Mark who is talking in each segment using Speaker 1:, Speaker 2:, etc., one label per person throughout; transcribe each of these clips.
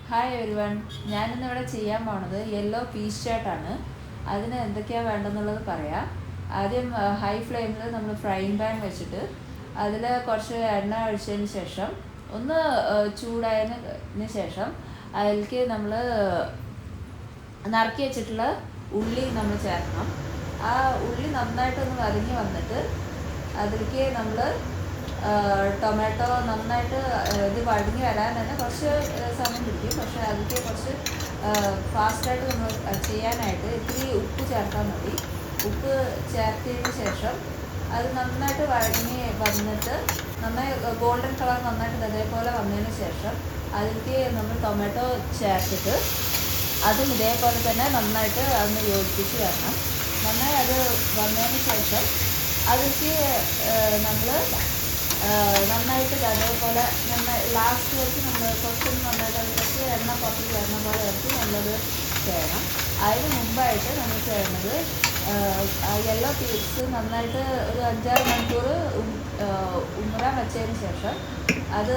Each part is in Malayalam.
Speaker 1: ഹായ് എവരിവൺ, ഞാനിന്നിവിടെ ചെയ്യാൻ പോണത് യെല്ലോ പീസ് ചാട്ടാണ്. അതിന് എന്തൊക്കെയാണ് വേണ്ടതെന്നുള്ളത് പറയാം. ആദ്യം ഹൈ ഫ്ലെയിമിൽ നമ്മൾ ഫ്രൈയിങ് പാൻ വെച്ചിട്ട് അതിൽ കുറച്ച് എണ്ണ ഒഴിച്ചതിന് ശേഷം ഒന്ന് ചൂടായതിന് ശേഷം അതിലേക്ക് നമ്മൾ നറുക്കി വെച്ചിട്ടുള്ള ഉള്ളി നമ്മൾ ചേർക്കണം. ആ ഉള്ളി നന്നായിട്ടൊന്ന് വരഞ്ഞ് വന്നിട്ട് അതിലേക്ക് നമ്മൾ ടൊമാറ്റോ നന്നായിട്ട് ഇത് വഴങ്ങി വരാൻ തന്നെ കുറച്ച് സമയം പിടിക്കും. പക്ഷേ അതിലേക്ക് കുറച്ച് ഫാസ്റ്റായിട്ട് നമ്മൾ ചെയ്യാനായിട്ട് ഇത്തിരി ഉപ്പ് ചേർത്താൽ മതി. ഉപ്പ് ചേർത്തതിന് ശേഷം അത് നന്നായിട്ട് വഴങ്ങി വന്നിട്ട് നന്നായി ഗോൾഡൻ കളർ നന്നായിട്ട് അതേപോലെ വന്നതിന് ശേഷം അതിലേക്ക് നമ്മൾ ടൊമാറ്റോ ചേർത്തിട്ട് അതും ഇതേപോലെ തന്നെ നന്നായിട്ട് അതൊന്ന് യോജിപ്പിച്ച് വരണം. നന്നായി അത് വന്നതിന് ശേഷം അതിലേക്ക് നമ്മൾ നന്നായിട്ട് അതേപോലെ നന്നായി ലാസ്റ്റ് വെച്ച് നമ്മൾ കുറച്ചൊന്ന് നന്നായിട്ട് അത് കുറച്ച് എണ്ണ പുറത്ത് വരുന്ന പോലെ വെച്ച് നല്ലത് ചെയ്യണം. അതിന് മുമ്പായിട്ട് നമ്മൾ ചെയ്യുന്നത് യെല്ലോ പീസ് നന്നായിട്ട് ഒരു 5-6 മണിക്കൂർ ഉമ്മറാൻ വെച്ചതിന് ശേഷം അത്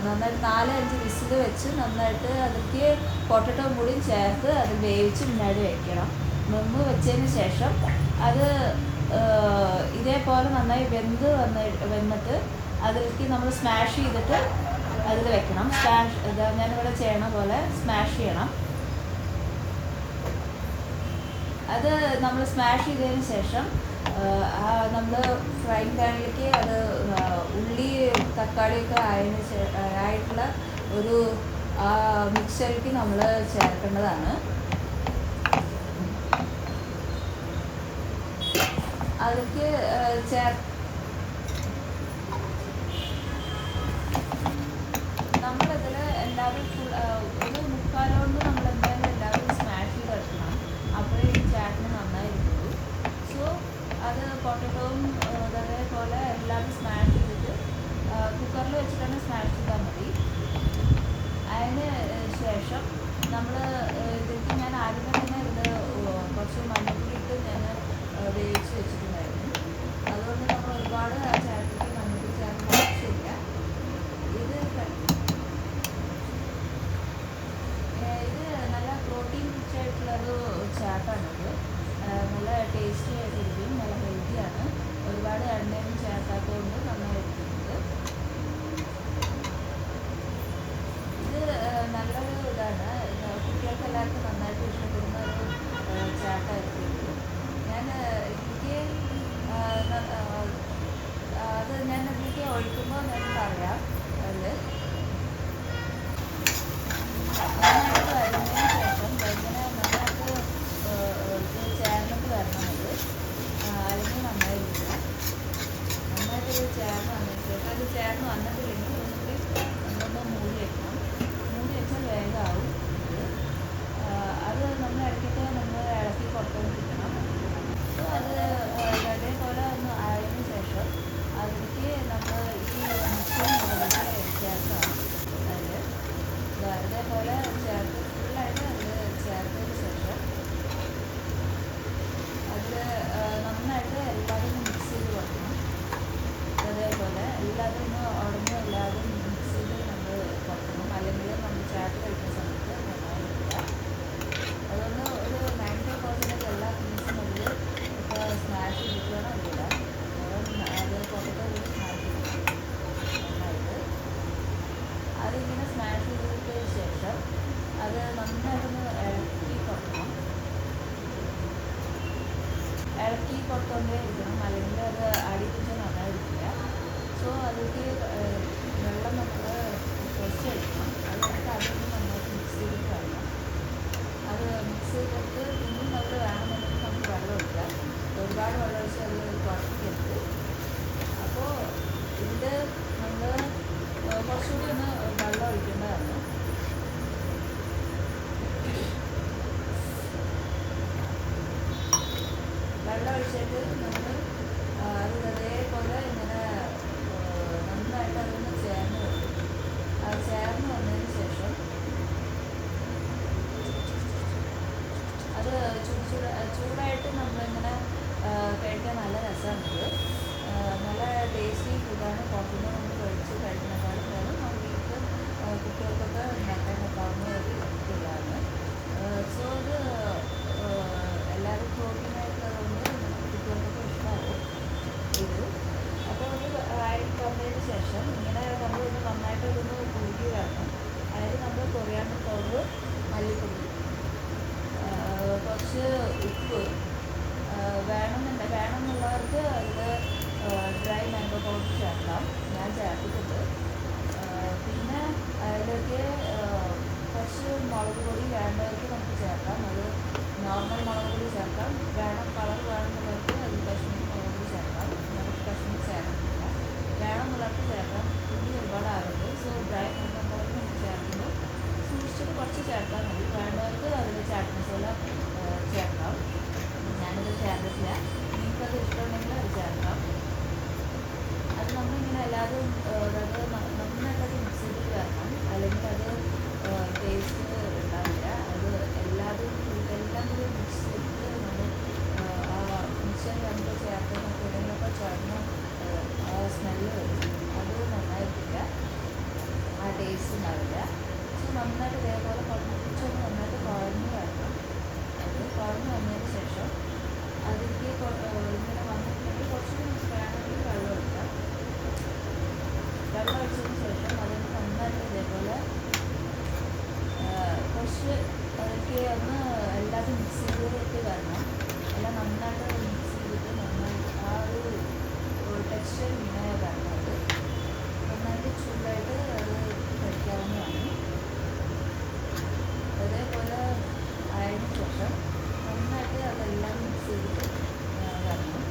Speaker 1: നന്നായിട്ട് 4-5 വിസിൽ വെച്ച് നന്നായിട്ട് അതിലേക്ക് പൊട്ടറ്റോ കൂടി ചേർത്ത് അത് വേവിച്ച് മുന്നാടി വയ്ക്കണം. മുമ്പ് വെച്ചതിന് ശേഷം അത് ഇതേപോലെ നന്നായി വന്നിട്ട് അതിലേക്ക് നമ്മൾ സ്മാഷ് ചെയ്തിട്ട് അതിൽ വെക്കണം. ഞാനിവിടെ ചെയ്യണ പോലെ സ്മാഷ് ചെയ്യണം. അത് നമ്മൾ സ്മാഷ് ചെയ്തതിന് ശേഷം നമ്മൾ ഫ്രൈങ് പാനിലേക്ക് അത് ഉള്ളി തക്കാളിയൊക്കെ ആയിട്ടുള്ള ഒരു മിക്സറിലേക്ക് നമ്മൾ ചേർക്കേണ്ടതാണ്. അതിലേക്ക് നമ്മളതിൽ എല്ലാവരും ഒരു മുക്കാലോണ്ട് നമ്മൾ എന്തായാലും എല്ലാവരും സ്മാഷ് ചെയ്ത് വെക്കണം. അപ്പോഴേ ഈ ചാറ്റിന് നന്നായിരിക്കുള്ളൂ. സോ അത് പൊട്ടറ്റോവും അതേപോലെ എല്ലാവരും സ്മാഷ് ചെയ്തിട്ട് കുക്കറിൽ വെച്ചിട്ടാണ് സ്മാഷ് ചെയ്താൽ മതി. അതിന് ശേഷം നമ്മൾ ഇതിലേക്ക് ഞാൻ ആദ്യമേ തന്നെ ഇതിൽ കുറച്ച് മഞ്ഞപ്പൊടി ഇട്ട് ഞാൻ വേവിച്ച് വെച്ചിട്ടുണ്ടായിരുന്നു. അതുകൊണ്ട് നമ്മൾ ഒരുപാട് ആ ചാറ്റിലേക്ക് മഞ്ഞപ്പൊടി ചേർക്കാൻ ആവശ്യമില്ല. ഇത് നല്ല പ്രോട്ടീൻ റിച്ച് ആയിട്ടുള്ളൊരു ചാട്ടാണിത്. നല്ല ടേസ്റ്റി ആയിട്ടിരിക്കും, നല്ല ഹെൽത്തിയാണ്. ഒരുപാട് എണ്ണയൊന്നും ചേർക്കാത്തതുകൊണ്ട് നന്നായിരിക്കുന്നത്. ഇത് നല്ലൊരു ഇതാണ്, കുട്ടികൾക്ക് എല്ലാവർക്കും നന്നായിട്ട് ഇഷ്ടപ്പെടുന്ന ഒരു ചാട്ടായിരിക്കും. ഞാൻ ഇതിലേക്ക് ഒഴിക്കുമ്പോൾ ഞാൻ പറയാം. അതിൽ നന്നായിട്ട് വരുന്നതിന് ശേഷം ഇങ്ങനെ നന്നായിട്ട് ഇത് ചേർന്നിട്ട് വരണം. അല്ലെങ്കിൽ നന്നായിരിക്കില്ല. നന്നായിട്ട് ഇത് ചേർന്ന് വന്നതിന് ശേഷം അത് ചേർന്ന് വന്നിട്ടില്ലെങ്കിൽ ഒന്നുകൂടി നമ്മളൊന്ന് മൂടി വെക്കണം. മൂടി വെച്ചാൽ വേഗമാവും. അത് നമ്മൾ ഇടയ്ക്കൊക്കെ നമ്മൾ ഇളക്കി കൊടുത്തുകൊണ്ടിരിക്കണം. അത് അതേപോലെ ഒന്ന് ആയതിനു ശേഷം അതിലേക്ക് നമ്മൾ ഈ മിക്സിയും ചേർക്കണം. അതേപോലെ ചേർത്ത് ഫുള്ളായിട്ട് അതിൽ ചേർത്തതിന് ശേഷം അതിൽ നന്നായിട്ട് എല്ലാവരും മിക്സ് ചെയ്ത് കൊടുക്കണം. അതേപോലെ എല്ലാവരും ഉടനെ എല്ലാവരും മിക്സ് ചെയ്ത് നമ്മൾ കൊടുക്കണം. അല്ലെങ്കിൽ നമ്മൾ ചാറ്റ് കഴിക്കുന്ന സമയത്ത് നന്നായിരിക്കില്ല. അതുകൊണ്ട് ഒരു 90% എല്ലാ പീസും അതിൽ സ്മാഷ് ചെയ്തിട്ട് വേണം അതിലിടാൻ. അത് പൊട്ടറ്റോ കൂടി സ്മാഷ് ചെയ്തിട്ട് നന്നായിട്ട് അതിങ്ങനെ സ്മാഷ് ചെയ്തതിന് ശേഷം അത് നന്നായിട്ടൊന്ന് ഇളക്കി കൊടുത്തോണ്ടേ ഇരിക്കണം. അല്ലെങ്കിൽ അത് അടി പിടിച്ചാൽ നന്നായിരിക്കില്ല. സോ അതിലേക്ക് വെള്ളം നമ്മൾ കുറച്ച് എടുക്കണം. അതുകൊണ്ട് അതൊന്ന് നന്നായിട്ട് മിക്സ് ചെയ്തിട്ട് വേണം. അത് മിക്സ് ചെയ്തിട്ട് പിന്നെയും നമ്മൾ വേണമെന്നുണ്ടെങ്കിൽ നമുക്ക് വെള്ളം ഒഴിക്കാം. ഒരുപാട് വെള്ളം ഒഴിച്ച് അത് കുഴപ്പിക്കരുത്. അപ്പോൾ ഇതിൽ നമ്മൾ കുറച്ചുകൂടി ഒന്ന് വെള്ളം ഒഴിക്കേണ്ടതാണ്. വെള്ളം ഒഴിച്ചിട്ട് നമ്മൾ അത് അതേപോലെ ഇങ്ങനെ നന്നായിട്ട് അതൊന്ന് ചേർന്ന് വരും. അത് ചേർന്ന് വന്നതിന് ശേഷം അത് ചൂടായിട്ട് നമ്മളിങ്ങനെ കഴിക്കാൻ നല്ല രസമാണിത്. നല്ല ടേസ്റ്റി ഫുഡാണ്. പുറത്തുനിന്ന് നമ്മൾ കഴിച്ച് കഴിക്കുന്നതിനേക്കാളും നമ്മൾ വീട്ടിൽ കുട്ടികൾക്കൊക്കെ ഉണ്ടാക്കാൻ പറ്റാവുന്ന കുറച്ച് ഉപ്പ് വേണമെന്നുള്ളവർക്ക് അതിൽ ഡ്രൈ മാംഗോ പൗഡർ ചേർക്കാം. ഞാൻ ചേർത്തിട്ടുണ്ട്. പിന്നെ അതിലേക്ക് കുറച്ച് മുളക് പൊടി വേണ്ടവർക്ക് നമുക്ക് ചേർക്കാം. അത് നോർമൽ മുളക് പൊടി ചേർക്കാം. കളർ വേണമെന്നുള്ളവർക്ക് അത് കശ്മീരി മുളക് പൊടി ചേർക്കാം. നമുക്ക് കശ്മീരി ചേർക്കുന്നില്ല. വേണമെന്നുള്ളവർക്ക് ചേർക്കാം. പുളി ഒരുപാട് ആകരുത്. സോ ഡ്രൈ മാംഗോ പൗഡർ നമുക്ക് ചേർക്കുമ്പോൾ സൂക്ഷിച്ചിട്ട് കുറച്ച് ചേർത്താൽ മതി. വേണ്ടവർക്ക് അതിൽ ചാറ്റ് മസാല ചേർക്കാം. ഞാനത് ചേർത്തിട്ടില്ല. നിങ്ങൾക്കത് ഇഷ്ടമുണ്ടെങ്കിൽ അത് ചേർക്കാം. അത് നമ്മളിങ്ങനെ എല്ലാതും അതായത് നന്നായിട്ടത് മിക്സ് ചെയ്തിട്ട് വരണം. അല്ലെങ്കിൽ അത് ടേസ്റ്റ് ഉണ്ടാവില്ല. അത് എല്ലാം കൂടി മിക്സ് ചെയ്തിട്ട് നമ്മൾ ആ മിക്സർ രണ്ട് ചേർക്കുന്നൊക്കെ ഇടയിലൊക്കെ ചേർന്ന് ആ സ്മെല്ല് വരും. അത് നന്നായിട്ടില്ല. ആ ടേസ്റ്റ് ഉണ്ടാവില്ല. സോ നന്നായിട്ട് ഇതേപോലെ കുറച്ചൊന്ന് നന്നായിട്ട് കുഴഞ്ഞ് വരണം. അത് കുഴഞ്ഞ് വന്നതിന് ശേഷം അതിലേക്ക് ഇങ്ങനെ വന്നിട്ടുണ്ടെങ്കിൽ കുറച്ചുകൂടി നമുക്ക് വേണമെങ്കിൽ വെള്ളം ഒഴിക്കാം. വെള്ളം ഒഴിച്ചതിന് ശേഷം അതിന് നന്നായിട്ട് ഇതേപോലെ കുറച്ച് അതൊക്കെ ഒന്ന് എല്ലാതും മിക്സ് ചെയ്തിട്ട് വരണം. എല്ലാം നന്നായിട്ട് മിക്സ് ചെയ്തിട്ട് നന്നായിട്ട് ആ ഒരു ടെക്സ്ചർ ഇങ്ങനെ വരണം. അത് നന്നായിട്ട് ചൂടായിട്ട് അത് കഴിക്കാവുന്നതാണ്. അതേപോലെ ആയതിനു ശേഷം നന്നായിട്ട് അതെല്ലാം മിക്സ് ചെയ്തിട്ട് വരണം.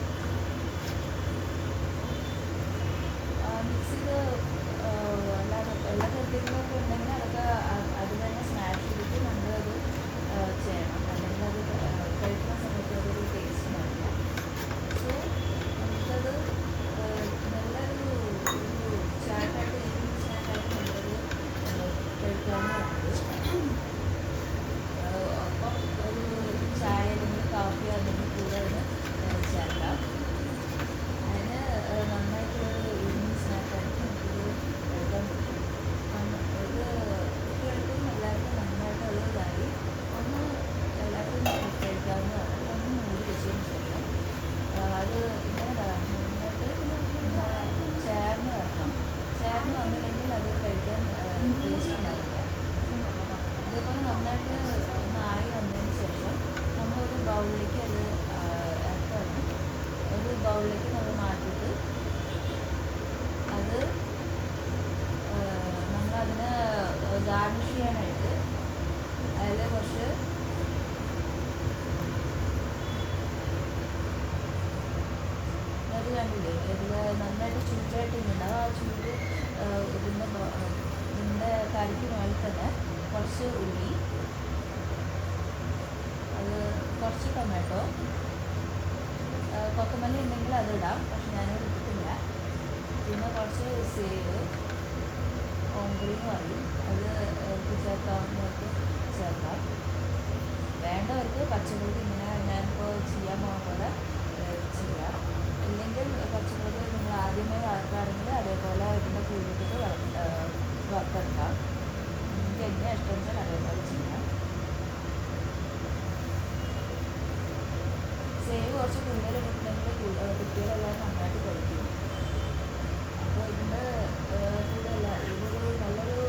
Speaker 1: മിക്സ് ചെയ്ത് എല്ലാ തരത്തിലൊക്കെ ഉണ്ടെങ്കിൽ അതൊക്കെ അത് തന്നെ സ്മാഷ് ചെയ്തിട്ട് നമ്മളത് ചെയ്യണം. അല്ലെങ്കിൽ അത് കഴിക്കുന്ന സമയത്ത് അതൊരു ടേസ്റ്റ് ഉണ്ടാവില്ല. സോ നമുക്കത് നല്ലൊരു ചാറ്റായിട്ട് ഈവനിങ് സ്നാക്കായിട്ട് നല്ലൊരു കഴിക്കാവുന്നതാണ്. അപ്പം ഒരു ചായ അല്ലെങ്കിൽ കാപ്പി അല്ലെങ്കിൽ കൂടെ ചേർക്കാം. അതിന് നന്നായിട്ടുള്ളൊരു ഈവനിങ് സ്നാക്കായിട്ട് നമുക്കിത് കഴിക്കാൻ പറ്റും. ഇത് കുട്ടികൾക്കും എല്ലാവർക്കും നന്നായിട്ട് അത് ഇതായി ഒന്ന് എല്ലാവർക്കും കഴിക്കാവുന്നതാണ്. ഒന്ന് മൂടി വെച്ചതിന് ശേഷം അത് ഇങ്ങനെ നന്നായിട്ട് ചേർന്ന് വരണം. ചേർന്ന് വന്നില്ലെങ്കിൽ അത് കഴിക്കാൻ ടേസ്റ്റ് ഉണ്ടാവില്ല. അതേപോലെ നന്നായിട്ട് ഒന്ന് ആയി വന്നതിന് ശേഷം നമ്മളൊരു ബൗളിലേക്ക് അത് ഇറക്കണം. ഒരു ബൗളിലേക്ക് നമ്മൾ മാറ്റിയിട്ട് അത് നമ്മളതിന് ഗാർണിഷ് ചെയ്യാനായിട്ട് അതിൽ കുറച്ച് അത് കണ്ടില്ലേ, ഇതിൽ നന്നായിട്ട് ചൂടായിട്ടുണ്ടാവും. ആ ചൂട് ഇതിൻ്റെ കറിക്ക് മുകളിൽ തന്നെ കുറച്ച് ഉള്ളി, അത് കുറച്ച് ടൊമാറ്റോ, കൊത്തമല്ലി ഉണ്ടെങ്കിൽ അത് ഇടാം. പക്ഷെ ഞാനത് ഇട്ടിട്ടില്ല. പിന്നെ കുറച്ച് സേവ്, ഓങ്കുളി എന്ന് പറയും, അത് ചേർക്കാവുന്നവർക്ക് ചേർക്കാം. വേണ്ടവർക്ക് പച്ചമുളക് ഇങ്ങനെ ഞാനിപ്പോൾ ചെയ്യാൻ പോകുന്ന പോലെ ചെയ്യാം. ഇല്ലെങ്കിൽ പച്ചമുളക് നിങ്ങൾ ആദ്യമേ വറുക്കുകയാണെങ്കിൽ അതേപോലെ ഇതിൻ്റെ കൂടിയിട്ട് വറുത്തെടുക്കാം. നിങ്ങൾക്ക് എങ്ങനെ ഇഷ്ടം വെച്ചാൽ അതേപോലെ ചെയ്യാം. സേവ് കുറച്ച് കൂടുതൽ ഇട്ടിട്ടുണ്ടെങ്കിൽ കുട്ടികളെല്ലാം നന്നായിട്ട് കഴിക്കും. അപ്പോൾ ഇതിൻ്റെ കൂടെയല്ല ഇതൊരു നല്ലൊരു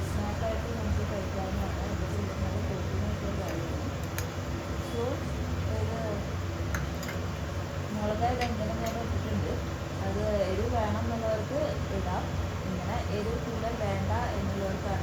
Speaker 1: സ്നാക്കായിട്ട് നമുക്ക് കഴിക്കാവുന്നതാണ്. ഇതിൽ നല്ല പ്രോട്ടീനായിട്ടുള്ള കാര്യമാണ്. സോ ഇത് മുളകായത് ഇങ്ങനെ ഞാൻ ഇട്ടിട്ടുണ്ട്. അത് എരിവ് വേണം എന്നുള്ളവർക്ക് ഇടാം. ഇങ്ങനെ എരിവ് കൂടുതൽ വേണ്ട എന്നുള്ളവർക്കാണ്